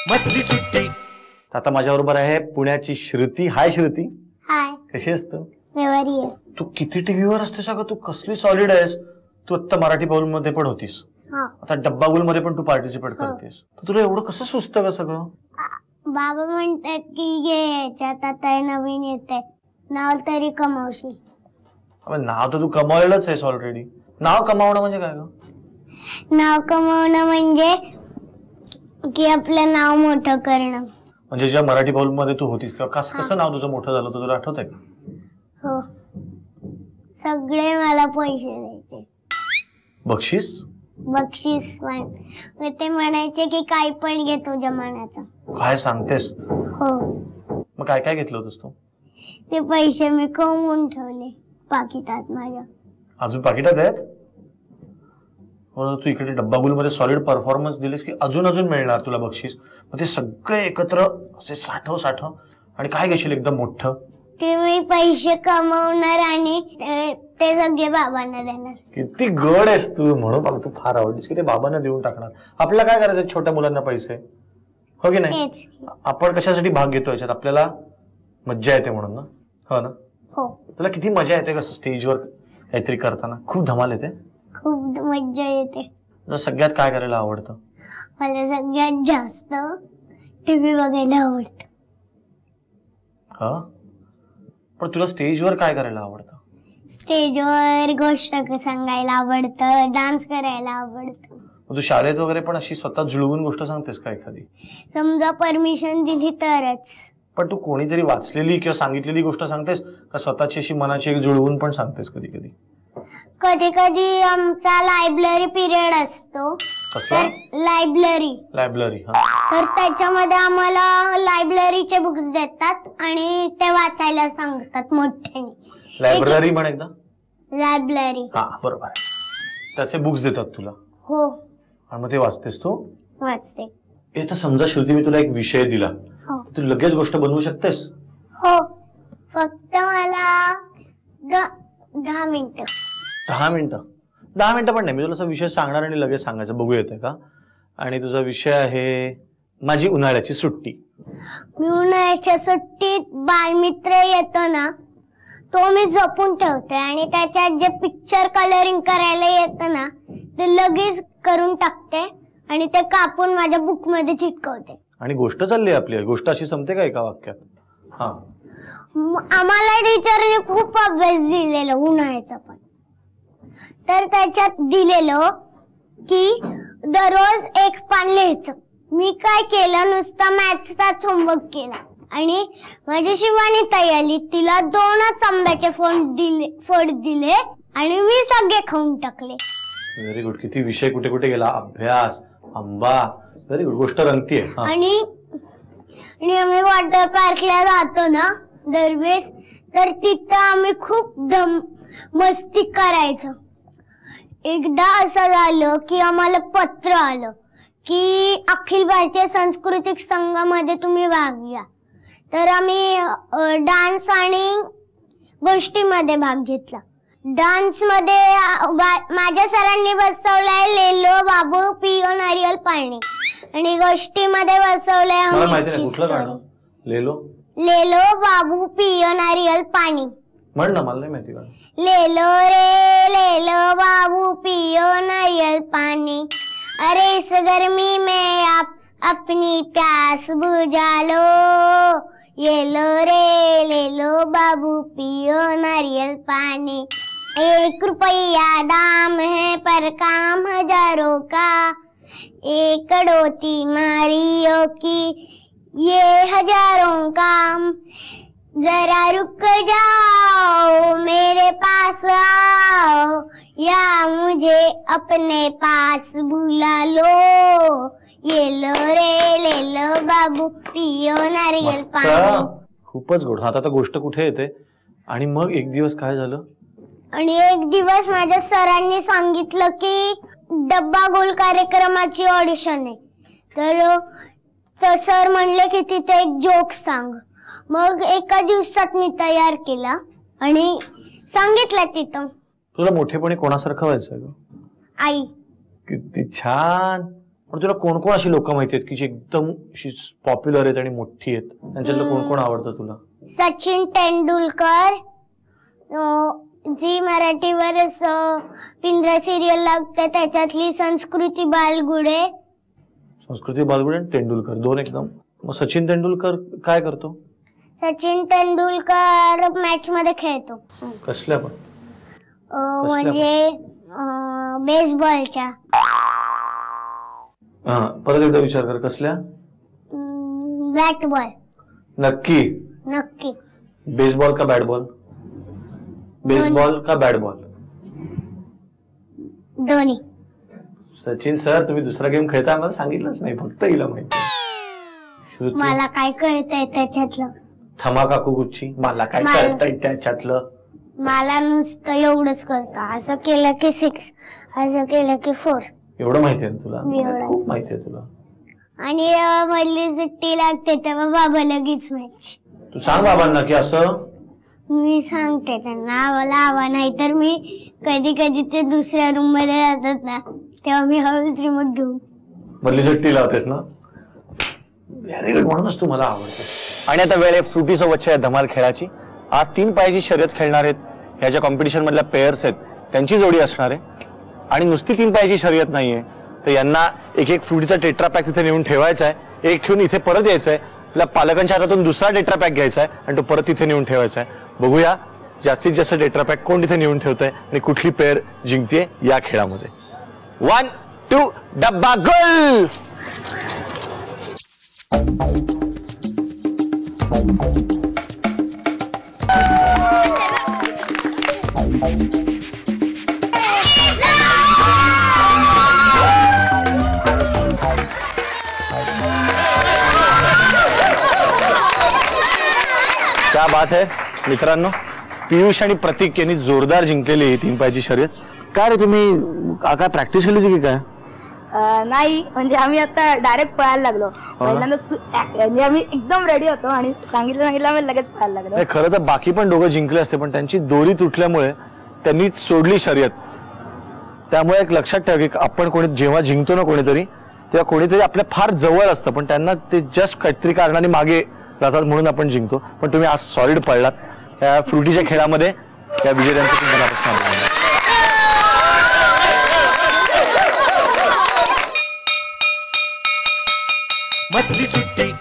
मधली सुट्टी. आता माझ्याबरोबर आहे पुण्याची श्रुती. हाय श्रुती. हाय. कशी आहेस तू? व्यवहारी आहे. तू किती टीव्हीवर असतेस अगं? तू कसली सॉलिड आहेस. तू आता मराठी बाउल मध्ये पण होतीस, आता डब्बा गोल मध्ये पण तू पार्टिसिपेट करतेस. तुला एवढं कसं सुचतं का सगळं? बाबा म्हणतात की याच्यात आता नवीन येते, नाव तरी कमावशी. नाव तर तू कमावलेलंच आहेस ऑलरेडी. नाव कमावणं म्हणजे काय ग? नाव कमावणं म्हणजे की आपलं नाव मोठं करणं. म्हणजे जेव्हा मराठी बाउल मध्ये तू होतीस तेव्हा कसं नाव तुझं मोठं झालं तुला आठवत आहे का? हो, सगळे मला पैसे द्यायचे. बक्षीस? बक्षीस ते म्हणायचे की काही पण घे तुझ्या मनाचं. काय सांगतेस? हो. मग काय काय घेतलं होतंस तू? ते पैसे मी कमवून ठेवले पाकिटात माझ्या. अजून पाकिटात आहेत? तू इकडे डब्बा गुल मध्ये सॉलिड परफॉर्मन्स दिलीस की अजून अजून मिळणार तुला बक्षीस. मग ते सगळे एकत्र असे साठव आणि काय घेशील एकदम मोठं? ते मी पैसे कमवणार आणि ते सगळे बाबांना देणार. किती गड आहेस तू. म्हणून मला तू फार आवडलीस की ते बाबांना देऊन टाकणार. आपल्याला काय करायचं छोट्या मुलांना पैसे, हो की नाही? आपण कशासाठी भाग घेतो याच्यात? आपल्याला मज्जा येते म्हणून ना, हो ना? हो. तुला किती मजा येते कसं स्टेजवर काहीतरी करताना? खूप धमाल येते. खूप मज्जा येते. तुला सगळ्यात काय करायला आवडतं? मला सगळ्यात जास्त टीव्ही बघायला आवडतं. हा, पण तुला स्टेजवर काय करायला आवडतं? स्टेजवर गोष्ट सांगायला आवडतं, डान्स करायला आवडतं. तू शाळेत वगैरे पण अशी स्वतः जुळवून गोष्ट सांगतेस का एखादी? समजा परमिशन दिली तरच. पण तू कोणीतरी वाचलेली किंवा सांगितलेली गोष्ट सांगतेस का स्वतःची अशी मनाची एक जुळवून पण सांगतेस कधी कधी? कधी कधी आमचा लायब्ररी पिरियड असतो. तर लायब्ररी तर त्याच्यामध्ये आम्हाला लायब्ररीचे बुक्स देतात आणि ते वाचायला सांगतात मोठ्याने. लायब्ररी पण एकदा? लायब्ररी. हा बरोबर. त्याचे बुक्स देतात तुला? हो. आणि मग ते वाचतेस तू? वाचते. आता समजा श्रुती मी तुला एक विषय दिला, तू लगेच गोष्ट बनवू शकतेस? हो, फक्त मला 10 मिनिटं. 10 मिनिटं? 10 मिनिटं पण नाही. मी तुला विषय सांगणार आणि लगेच सांगायचं. बघू येते का? आणि तुझा विषय आहे माझी उन्हाळ्याची सुट्टी. मी उन्हाळ्याच्या सुट्टीत बालमित्र येतो ना, तो मी जपून ठेवते आणि त्याच्यात जे पिक्चर कलरिंग करायला येतं ना ते लगेच करून टाकते आणि ते कापून माझ्या बुक मध्ये चिटकवते. आणि गोष्ट चालली आपली. गोष्ट अशी संपते का एका वाक्यात? हा. आम्हाला टीचरने खूप अभ्यास दिलेला उन्हाळ्याचा पण. तर त्याच्यात दिलेलं की दररोज एक पान लिहायचं. मी काय केलं, नुसतं मॅथ्सचाच होमवर्क केला आणि माझी शिवानी ताई आली, तिला 2च आंब्याचे फोड दिले आणि मी सगळे खाऊन टाकले. Very good. किती विषय कुठे कुठे गेला. अभ्यास, आंबा. Very good. गोष्ट रंगतीये. आणि आम्ही वॉटर पार्कला जातो ना दरवेळेस, तर तिथं आम्ही खूप मस्ती करायचो. एकदा असं झालं की आम्हाला पत्र आलं की अखिल भारतीय सांस्कृतिक संघामध्ये तुम्ही भाग घ्या. तर आम्ही डान्स आणि गोष्टीमध्ये भाग घेतला. डान्स मध्ये माझ्या सरांनी बसवलाय लेलो बाबू पियो नारियल पाणी आणि गोष्टीमध्ये बसवलंय लेलो बाबू पियो नारियल पाणी. म्हण ना, मला नाही माहिती. लेलो रे लेलो बाबू पियो नारियल पानी, अरे इस गर्मी में आप अपनी प्यास बुझा लो. येलो रे लेलो बाबू पियो नारियल पानी. 1 रुपया दाम है पर काम हजारों का, एक डोती मारियो की ये हजारों का. जरा रुक जाओ मेरे पास आओ, या मुझे अपने पास बुला लो. ये लो रे ले लो बाबू पियो नारियल पाणी. खूपच गोड. आता गोष्ट कुठे येते? आणि मग एक दिवस काय झालं? आणि एक दिवस माझ्या सरांनी सांगितलं की डब्बा गोल कार्यक्रमाची ऑडिशन आहे. तर सर म्हणले की तिथे एक जोक सांग. मग एका दिवसात मी तयार केला आणि सांगितलं तिथं. तुला मोठेपणी कोणासारखं व्हायचं? आई. किती छान. पण तुला कोण कोण अशी लोक माहिती आहेत की जी एकदम पॉप्युलर आहेत आणि मोठी आहेत, त्यांच्यातलं कोण कोण आवडतं तुला? सचिन तेंडुलकर, जी मराठीवर पिंजरा सिरियल लागते त्याच्यातली संस्कृती बालगुडे. संस्कृती बालगुडे आणि तेंडुलकर दोन एकदम. मग सचिन तेंडुलकर काय करतो? सचिन तेंडुलकर मॅच मध्ये खेळतो. कसल्या पण? म्हणजे बेसबॉलच्या. हा, परत एकदा विचार कर. कसल्या? Bat ball. नक्की? नक्की. बेसबॉल का बॅट बॉल? बेसबॉल का बॅट बॉल? दोन्ही. सचिन सर, तुम्ही दुसरा गेम खेळता मला सांगितलंच नाही, फक्त हिला माहिती. मला काय कळतंय त्याच्यातलं? ठमाका गुच्ची, मला काय कळतंय त्याच्यातलं? मला नुसतं एवढंच कळतं, असं केलं की 6, असं केलं की 4. एवढं माहितीये तुला? खूप माहितीये तुला. आणि मधली सुट्टी लागते तेव्हा बाबा लगेच मॅच. तू सांग बाबांना की असं. मी सांगते त्यांना लावा, नाही तर मी कधी कधी ते दुसऱ्या रूम मध्ये जातात ना तेव्हा मी हळूच रिमोट घेऊन मधली सुट्टी लावतेस ना. व्हेरी गुड, म्हणूनच तू मला आवडते. आणि आता वेळ आहे फ्रुटी सोबतच्या या धमाल खेळाची. आज 3 पायाची शर्यत खेळणार आहेत. ह्या ज्या कॉम्पिटिशन मधल्या प्लेयर्स आहेत त्यांची जोडी असणार आहे. आणि नुसती 3 पायाची शर्यत नाहीये, तर यांना एक फ्रुटीचा टेट्रा पॅक तिथे नेऊन ठेवायचा आहे. एक ठेवून इथे परत यायचं आहे. आपल्या पालकांच्या हातातून दुसरा टेट्रा पॅक घ्यायचा आहे आणि तो परत तिथे नेऊन ठेवायचा आहे. बघूया जास्तीत जास्त टेट्रा पॅक कोण तिथे नेऊन ठेवतंय आणि कुठली पेअर जिंकते या खेळामध्ये. 1, 2, डब्बा गोल. क्या बात है मित्रांनो, पियुष आणि प्रतीक यांनी जोरदार जिंकलेली ही 3 पायाची शर्यत. काय रे तुम्ही काय प्रॅक्टिस केली होती की काय? नाही, म्हणजे आम्ही आता डायरेक्ट पळायला लागलो. पहिल्यांदा म्हणजे आम्ही एकदम रेडी होतो आणि सांगितलं आम्ही लगेच पळायला लागलो. खरं तर बाकी पण दोघं जिंकले असते, पण त्यांची दोरी तुटल्यामुळे त्यांनी सोडली शर्यत. त्यामुळे एक लक्षात ठेवा की आपण जेव्हा जिंकतो ना कोणीतरी, तेव्हा कोणीतरी आपल्या फार जवळ असतं, पण त्यांना ते जस्ट काहीतरी कारणाने मागे राहतात म्हणून आपण जिंकतो. पण तुम्ही आज सॉलिड पळलात. त्या फ्रुटीच्या खेळामध्ये त्या विजेत्यांचं खूप मनापासून अभिनंदन. मधली सुट्टी